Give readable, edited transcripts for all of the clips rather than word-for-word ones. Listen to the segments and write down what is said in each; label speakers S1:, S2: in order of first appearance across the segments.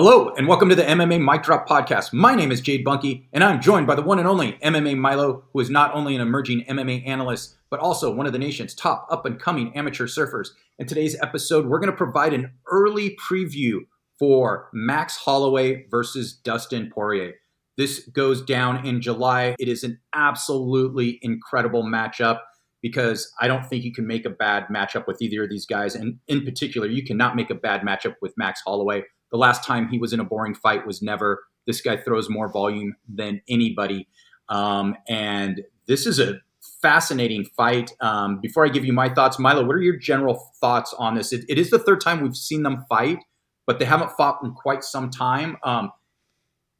S1: Hello, and welcome to the MMA Mic Drop Podcast. My name is Jade Bunky, and I'm joined by the one and only MMA Milo, who is not only an emerging MMA analyst, but also one of the nation's top up-and-coming amateur surfers. In today's episode, we're going to provide an early preview for Max Holloway versus Dustin Poirier. This goes down in July. It is an absolutely incredible matchup because I don't think you can make a bad matchup with either of these guys. And in particular, you cannot make a bad matchup with Max Holloway. The last time he was in a boring fight was never. This guy throws more volume than anybody. And this is a fascinating fight. Before I give you my thoughts, Milo, what are your general thoughts on this? It is the third time we've seen them fight, but they haven't fought in quite some time.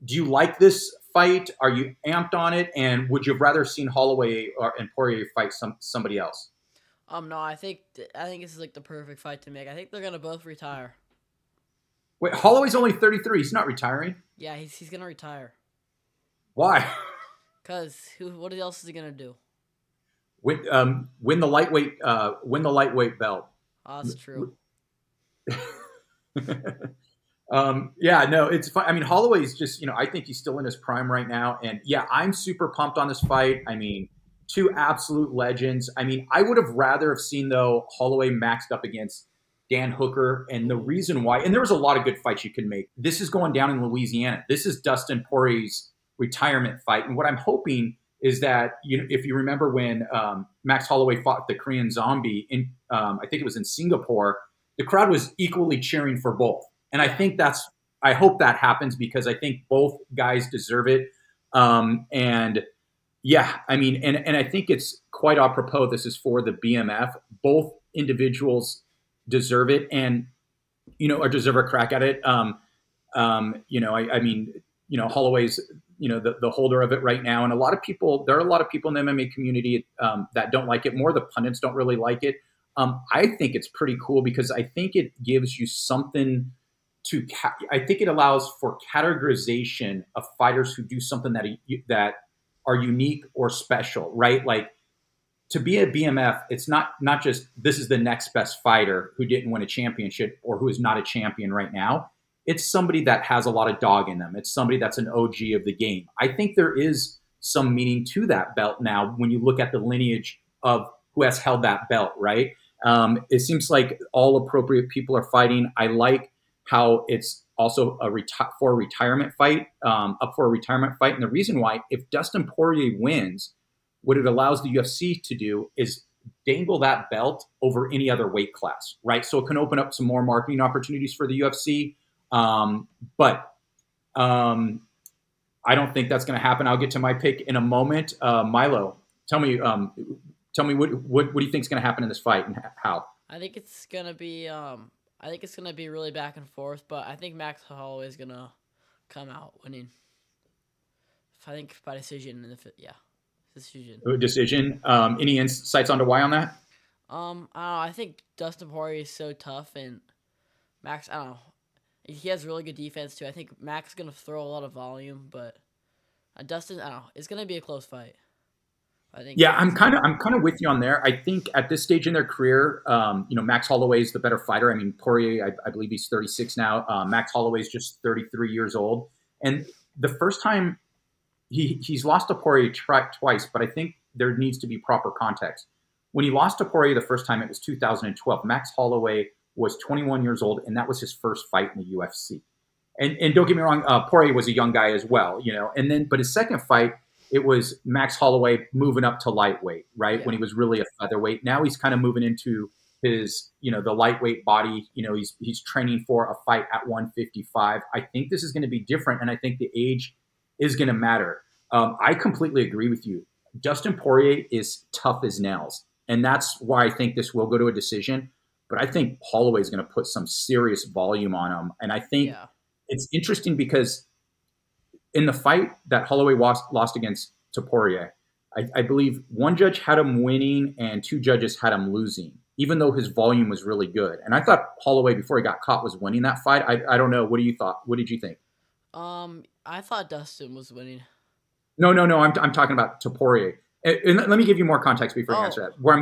S1: Do you like this fight? Are you amped on it? And would you have rather seen Holloway and Poirier fight somebody else?
S2: No, I think this is like the perfect fight to make. I think they're gonna both retire.
S1: Wait, Holloway's only 33. He's not retiring.
S2: Yeah, he's gonna retire.
S1: Why?
S2: Cause what else is he gonna do?
S1: Win the lightweight belt.
S2: Oh, that's true.
S1: Yeah, no, it's fun. I mean, Holloway's just, I think he's still in his prime right now. And yeah, I'm super pumped on this fight. I mean, two absolute legends. I mean, I would have rather have seen, though, Holloway maxed up against Dan Hooker. And the reason why, and there was a lot of good fights you could make. This is going down in Louisiana. This is Dustin Poirier's retirement fight. And what I'm hoping is that, if you remember when Max Holloway fought the Korean Zombie in, I think it was in Singapore, the crowd was equally cheering for both. And I hope that happens because I think both guys deserve it. And yeah, I mean, and I think it's quite apropos. This is for the BMF. Both individuals deserve it and, or deserve a crack at it. I mean, Holloway's, the holder of it right now. And there are a lot of people in the MMA community that don't like it. More the pundits don't really like it. I think it's pretty cool because I think it gives you something I think it allows for categorization of fighters who do something that are unique or special, right? Like to be a BMF, it's not just this is the next best fighter who didn't win a championship or who is not a champion right now. It's somebody that has a lot of dog in them. It's somebody that's an OG of the game. I think there is some meaning to that belt now when you look at the lineage of who has held that belt, right? It seems like all appropriate people are fighting. I like how it's also up for a retirement fight. And the reason why, if Dustin Poirier wins, what it allows the UFC to do is dangle that belt over any other weight class, right? So it can open up some more marketing opportunities for the UFC. But I don't think that's going to happen. I'll get to my pick in a moment. Milo, tell me what do you think is going to happen in this fight and how?
S2: I think it's gonna be really back and forth, but I think Max Holloway is gonna come out winning. I think by decision.
S1: Decision. Any insights onto why on that?
S2: I don't know. I think Dustin Poirier is so tough, and Max, I don't know. He has really good defense too. I think Max is gonna throw a lot of volume, but Dustin, I don't know. It's gonna be a close fight. I think.
S1: Yeah, I'm kind of with you on there. I think at this stage in their career, Max Holloway is the better fighter. I mean, Poirier, I believe he's 36 now. Max Holloway is just 33 years old, and the first time he's lost to Poirier twice, but I think there needs to be proper context. When he lost to Poirier the first time, it was 2012. Max Holloway was 21 years old, and that was his first fight in the UFC. And don't get me wrong, Poirier was a young guy as well, but his second fight, it was Max Holloway moving up to lightweight, right? Yeah. When he was really a featherweight. Now he's kind of moving into his, the lightweight body. He's training for a fight at 155. I think this is going to be different, and I think the age is going to matter. I completely agree with you. Dustin Poirier is tough as nails, and that's why I think this will go to a decision. But I think Holloway is going to put some serious volume on him, and I think it's interesting because in the fight that Holloway lost against to Poirier, I believe one judge had him winning and two judges had him losing, even though his volume was really good. And I thought Holloway, before he got caught, was winning that fight. I don't know. What do you thought? What did you think?
S2: I thought Dustin was winning.
S1: No. I'm talking about to Poirier. And let me give you more context before you answer that. Where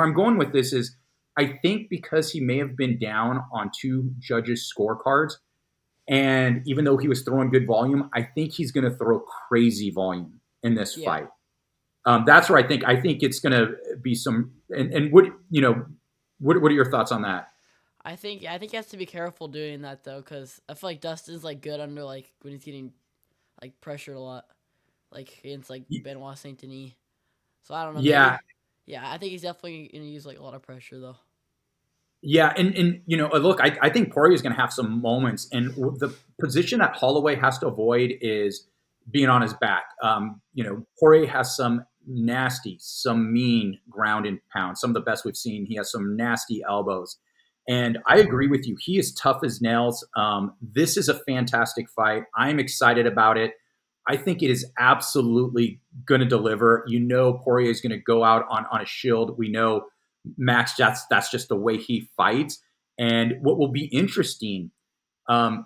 S1: I'm going with this is I think because he may have been down on two judges' scorecards, And even though he was throwing good volume, I think he's going to throw crazy volume in this
S2: Yeah.
S1: fight. That's where I think it's going to be some. And what what are your thoughts on that?
S2: I think he has to be careful doing that though, because I feel like Dustin's like good under like when he's getting like pressured a lot, like against like Benoit Saint Denis. So I don't know,
S1: Yeah,
S2: maybe. Yeah, I think he's definitely gonna use like a lot of pressure though.
S1: yeah, and look, I think Poirier is going to have some moments, and the position that Holloway has to avoid is being on his back. Poirier has some nasty, some mean ground and pound, some of the best we've seen. He has some nasty elbows, and I agree with you. He is tough as nails. This is a fantastic fight. I'm excited about it. I think it is absolutely going to deliver. Poirier is going to go out on a shield. We know Max, that's just the way he fights. And what will be interesting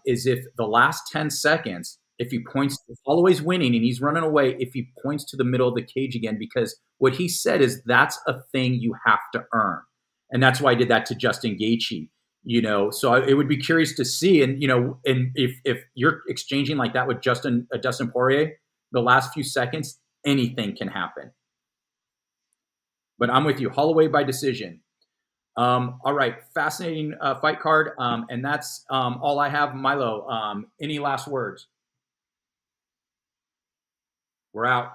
S1: is if the last 10 seconds, if he points, if Holloway's winning and he's running away, if he points to the middle of the cage again, because what he said is that's a thing you have to earn. And that's why I did that to Justin Gaethje. So it would be curious to see, and if you're exchanging like that with Dustin Poirier, the last few seconds, anything can happen. But I'm with you, Holloway by decision. All right, fascinating fight card, and that's all I have. Milo, any last words? We're out.